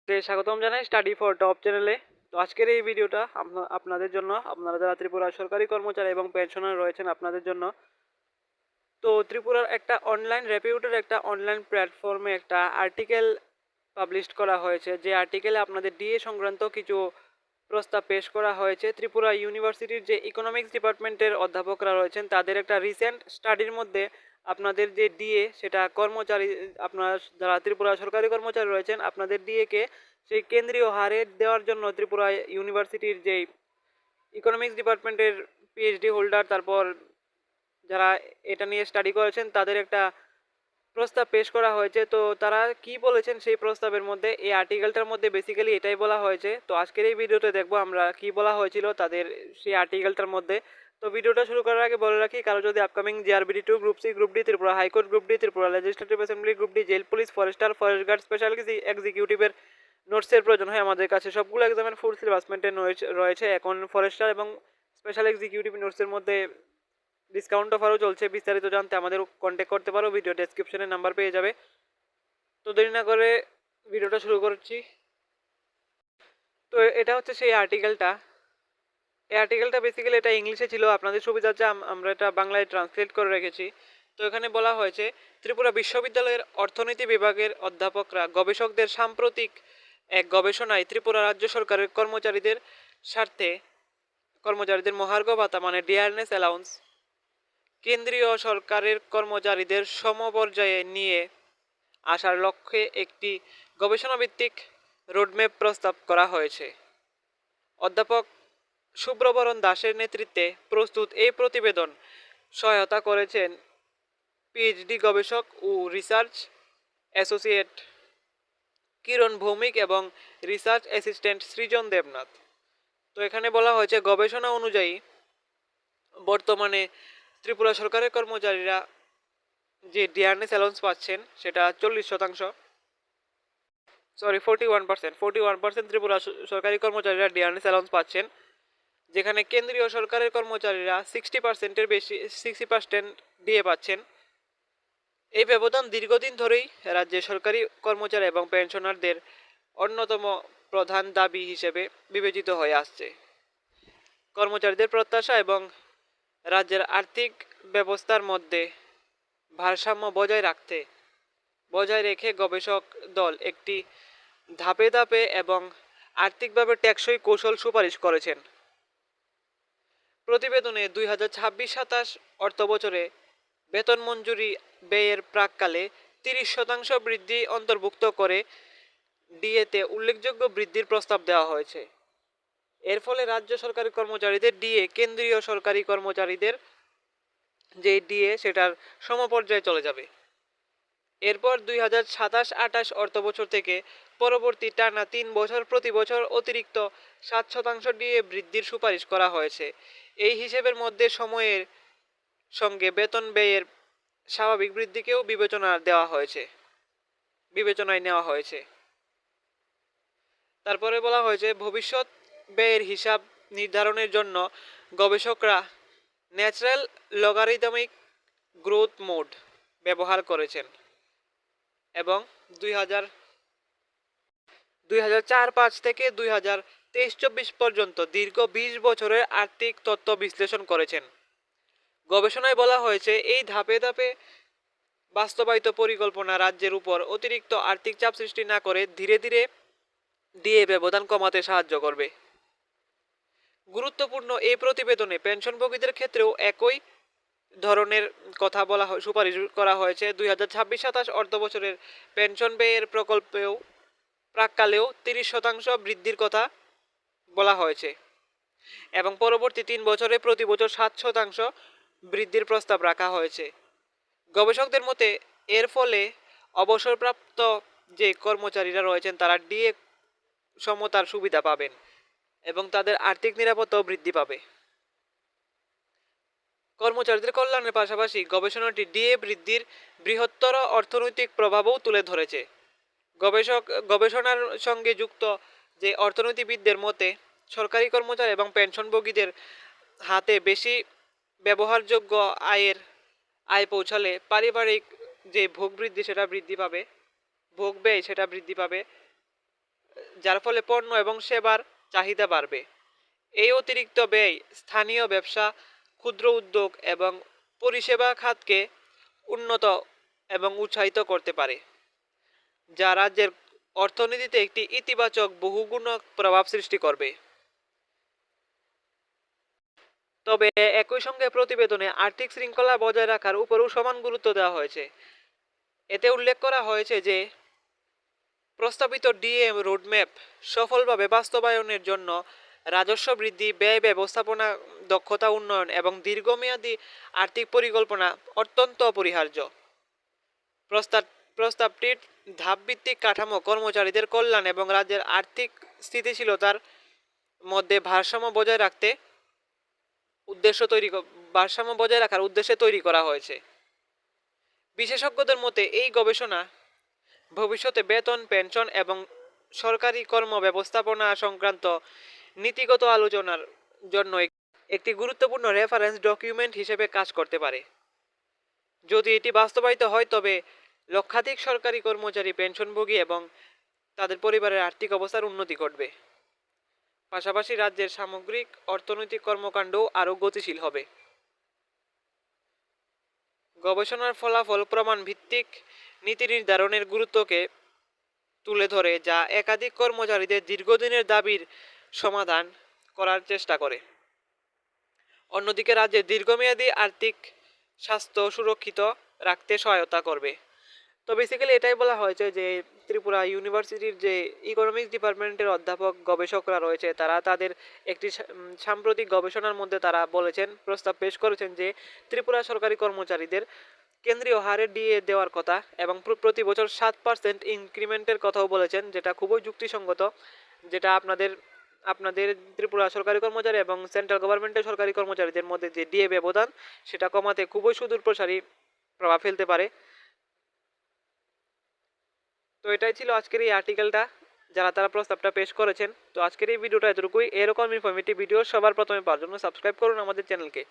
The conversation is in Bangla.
স্বাগতম জানাই স্টাডি ফর টপ চ্যানেলে। তো আজকের এই ভিডিওটা আপনাদের জন্য, আপনারা যারা ত্রিপুরার সরকারি কর্মচারী এবং পেনশনার রয়েছেন আপনাদের জন্য। তো ত্রিপুরার একটা রেপিউটেড একটা অনলাইন প্ল্যাটফর্মে একটা আর্টিকেল পাবলিশ করা হয়েছে, যে আর্টিকেলে আপনাদের ডিএ সংক্রান্ত কিছু প্রস্তাব পেশ করা হয়েছে। ত্রিপুরা ইউনিভার্সিটির যে ইকোনমিক্স ডিপার্টমেন্টের অধ্যাপকরা রয়েছেন তাদের একটা রিসেন্ট স্টাডির মধ্যে আপনাদের যে ডিএ, সেটা কর্মচারী, আপনারা যারা ত্রিপুরা সরকারি কর্মচারী রয়েছেন আপনাদের ডিএকে সেই কেন্দ্রীয় হারে দেওয়ার জন্য ত্রিপুরা ইউনিভার্সিটির যেই ইকোনমিক্স ডিপার্টমেন্টের পিএইচডি হোল্ডার, তারপর যারা এটা নিয়ে স্টাডি করেছেন তাদের একটা প্রস্তাব পেশ করা হয়েছে। তো তারা কি বলেছেন সেই প্রস্তাবের মধ্যে, এই আর্টিকেলটার মধ্যে বেসিক্যালি এটাই বলা হয়েছে। তো আজকের এই ভিডিওতে দেখবো আমরা কি বলা হয়েছিল তাদের সেই আর্টিকেলটার মধ্যে। তো ভিডিওটা শুরু করার আগে বলে রাখি, কারো যদি upcoming GRBD 2, group C, group D, Tripura high court group D, Tripura legislative assembly group D, jail police, forester, forest guard, special এক্সিকিউটিভের নোটসের প্রয়োজন হয়, আমাদের কাছে সবগুলো এক্সামের ফুল সিলেবাস মেনটেন রয়েছে। এখন ফরেস্টার এবং স্পেশাল এক্সিকিউটিভ নোটসের মধ্যে ডিসকাউন্ট অফারও চলছে। বিস্তারিত জানতে আমাদের কন্ট্যাক্ট করতে পারো, ভিডিও ডেসক্রিপশনে নাম্বার পেয়ে যাবে। তো দেরি না করে ভিডিওটা শুরু করছি। তো এটা হচ্ছে সেই আর্টিকেলটা। এই আর্টিকেলটা বেসিক্যালি এটা ইংলিশে ছিল, আপনাদের সুবিধার্থে আমরা এটা বাংলায় ট্রান্সলেট করে রেখেছি। তো এখানে বলা হয়েছে, ত্রিপুরা বিশ্ববিদ্যালয়ের অর্থনীতি বিভাগের অধ্যাপকরা গবেষকদের সাম্প্রতিক এক গবেষণায় ত্রিপুরা রাজ্য সরকারের কর্মচারীদের মহার্ঘ ভাতা মানে ডিয়ারনেস অ্যালাউন্স কেন্দ্রীয় সরকারের কর্মচারীদের সমপর্যায়ে নিয়ে আসার লক্ষ্যে একটি গবেষণাভিত্তিক রোডম্যাপ প্রস্তাব করা হয়েছে। অধ্যাপক সুব্রবরণ দাসের নেতৃত্বে প্রস্তুত এই প্রতিবেদন সহায়তা করেছেন পিএইচডি গবেষক ও রিসার্চ অ্যাসোসিয়েট কিরণ ভৌমিক এবং রিসার্চ অ্যাসিস্ট্যান্ট সৃজন দেবনাথ। তো এখানে বলা হয়েছে, গবেষণা অনুযায়ী বর্তমানে ত্রিপুরা সরকারের কর্মচারীরা যে ডিয়ারনেস অ্যালাউন্স পাচ্ছেন সেটা 41% ত্রিপুরা সরকারি কর্মচারীরা ডিয়ারনেস অ্যালাউন্স পাচ্ছেন, যেখানে কেন্দ্রীয় সরকারের কর্মচারীরা 60% ডিএ পাচ্ছেন। এই ব্যবধান দীর্ঘদিন ধরেই রাজ্যের সরকারি কর্মচারী এবং পেনশনারদের অন্যতম প্রধান দাবি হিসেবে বিবেচিত হয়ে আসছে। কর্মচারীদের প্রত্যাশা এবং রাজ্যের আর্থিক ব্যবস্থার মধ্যে ভারসাম্য বজায় রেখে গবেষক দল একটি ধাপে ধাপে এবং আর্থিকভাবে টেকসই কৌশল সুপারিশ করেছেন। প্রতিবেদনে 2026-27 অর্থবছরে বেতন মঞ্জুরি ব্যয়ের প্রাক্কালে 30% বৃদ্ধি অন্তর্ভুক্ত করে ডিএতে উল্লেখযোগ্য বৃদ্ধির প্রস্তাব দেওয়া হয়েছে। এর ফলে রাজ্য সরকারি কর্মচারীদের ডিএ কেন্দ্রীয় সরকারি কর্মচারীদের যে ডিএ সেটার সমপর্যায়ে চলে যাবে। এরপর 2027-28 অর্থবছর থেকে পরবর্তী টানা 3 বছর প্রতি বছর অতিরিক্ত 7% ডিএ বৃদ্ধির সুপারিশ করা হয়েছে। এই হিসেবের মধ্যে সময়ের সঙ্গে বেতন ব্যয়ের স্বাভাবিক বৃদ্ধিকেও বিবেচনায় নেওয়া হয়েছে। তারপরে বলা হয়েছে, ভবিষ্যৎ ব্যয়ের হিসাব নির্ধারণের জন্য গবেষকরা ন্যাচারাল লগারিদমিক গ্রোথ মোড ব্যবহার করেছেন এবং 2004-05 থেকে 2023-24 পর্যন্ত দীর্ঘ 20 বছরের আর্থিক তথ্য বিশ্লেষণ করেছেন। গবেষণায় বলা হয়েছে, এই ধাপে ধাপে বাস্তবায়িত পরিকল্পনা রাজ্যের উপর অতিরিক্ত আর্থিক চাপ সৃষ্টি না করে ধীরে ধীরে ডিএ ব্যবধান কমাতে সাহায্য করবে। গুরুত্বপূর্ণ এই প্রতিবেদনে পেনশনভোগীদের ক্ষেত্রেও একই ধরনের কথা সুপারিশ করা হয়েছে। 2026-27 অর্থবছরের পেনশন ব্যয়ের প্রাক্কালেও 30% বৃদ্ধির কথা বলা হয়েছে এবং পরবর্তী 3 বছরে প্রতি বছর 7% বৃদ্ধির প্রস্তাব রাখা হয়েছে। গবেষকদের মতে এর ফলে অবসরপ্রাপ্ত যে কর্মচারীরা রয়েছেন তারা ডিএ সমতার সুবিধা পাবেন এবং তাদের আর্থিক নিরাপত্তাও বৃদ্ধি পাবে। কর্মচারীদের কল্যাণের পাশাপাশি গবেষণাটি ডিএ বৃদ্ধির বৃহত্তর অর্থনৈতিক প্রভাবও তুলে ধরেছে। গবেষণার সঙ্গে যুক্ত যে অর্থনীতিবিদদের মতে, সরকারি কর্মচারী এবং পেনশনভোগীদের হাতে বেশি ব্যবহারযোগ্য আয় পৌঁছালে পারিবারিক যে ভোগ ব্যয় সেটা বৃদ্ধি পাবে। যার ফলে পণ্য এবং সেবার চাহিদা বাড়বে। এই অতিরিক্ত ব্যয় স্থানীয় ব্যবসা, ক্ষুদ্র উদ্যোগ এবং পরিষেবা খাতকে উন্নত এবং উৎসাহিত করতে পারে, যা রাজ্যের অর্থনীতিতে একটি ইতিবাচক বহুগুণক প্রভাব সৃষ্টি করবে। তবে একই সঙ্গে প্রতিবেদনে আর্থিক শৃঙ্খলা বজায় রাখার উপরও সমান গুরুত্ব দেওয়া হয়েছে। এতে উল্লেখ করা হয়েছে যে প্রস্তাবিত ডিএম রোডম্যাপ সফলভাবে বাস্তবায়নের জন্য রাজস্ব বৃদ্ধি, ব্যয় ব্যবস্থাপনা, দক্ষতা উন্নয়ন এবং দীর্ঘমেয়াদী আর্থিক পরিকল্পনা অত্যন্ত অপরিহার্য। প্রস্তাবটির ধাপভিত্তিক কাঠামো কর্মচারীদের কল্যাণ এবং রাজ্যের আর্থিক স্থিতিশীলতার মধ্যে ভারসাম্য বজায় রাখার উদ্দেশ্যে তৈরি করা হয়েছে। বিশেষজ্ঞদের মতে এই গবেষণা ভবিষ্যতে বেতন, পেনশন এবং সরকারি কর্ম ব্যবস্থাপনা সংক্রান্ত নীতিগত আলোচনার জন্য একটি গুরুত্বপূর্ণ রেফারেন্স ডকুমেন্ট হিসেবে কাজ করতে পারে। যদি এটি বাস্তবায়িত হয় তবে লক্ষাধিক সরকারি কর্মচারী, পেনশনভোগী এবং তাদের পরিবারের আর্থিক অবস্থার উন্নতি ঘটবে। পাশাপাশি রাজ্যের সামগ্রিক অর্থনৈতিক কর্মকাণ্ডও আরও গতিশীল হবে। গবেষণার ফলাফল প্রমাণ ভিত্তিক নীতি নির্ধারণের গুরুত্বকে তুলে ধরে, যা একাধিক কর্মচারীদের দীর্ঘদিনের দাবির সমাধান করার চেষ্টা করে। অন্যদিকে রাজ্যের দীর্ঘমেয়াদী আর্থিক স্বাস্থ্য সুরক্ষিত রাখতে সহায়তা করবে। তো বেসিক্যালি এটাই বলা হয়েছে যে ত্রিপুরা ইউনিভার্সিটির যে ইকোনমিক্স ডিপার্টমেন্টের অধ্যাপক গবেষকরা রয়েছে, তারা তাদের একটি সাম্প্রতিক গবেষণার মধ্যে তারা বলেছেন, প্রস্তাব পেশ করেছেন যে ত্রিপুরা সরকারি কর্মচারীদের কেন্দ্রীয় হারে ডিএ দেওয়ার কথা এবং প্রতি বছর 7% ইনক্রিমেন্টের কথাও বলেছেন, যেটা খুবই যুক্তিসঙ্গত। যেটা আপনাদের ত্রিপুরা সরকারি কর্মচারী এবং সেন্ট্রাল গভর্নমেন্টের সরকারি কর্মচারীদের মধ্যে যে ডিএ ব্যবধান, সেটা কমাতে খুবই সুদূরপ্রসারী প্রভাব ফেলতে পারে। তো এটাই ছিল আজকের এই আর্টিকেলটা, যারা তারা প্রস্তাবটা পেশ করেছেন। তো আজকের এই ভিডিওটা এতটুকুই। এরকম ইনফরমেটিভ ভিডিও সবার প্রথমে পাওয়ার জন্য সাবস্ক্রাইব করুন আমাদের চ্যানেলকে।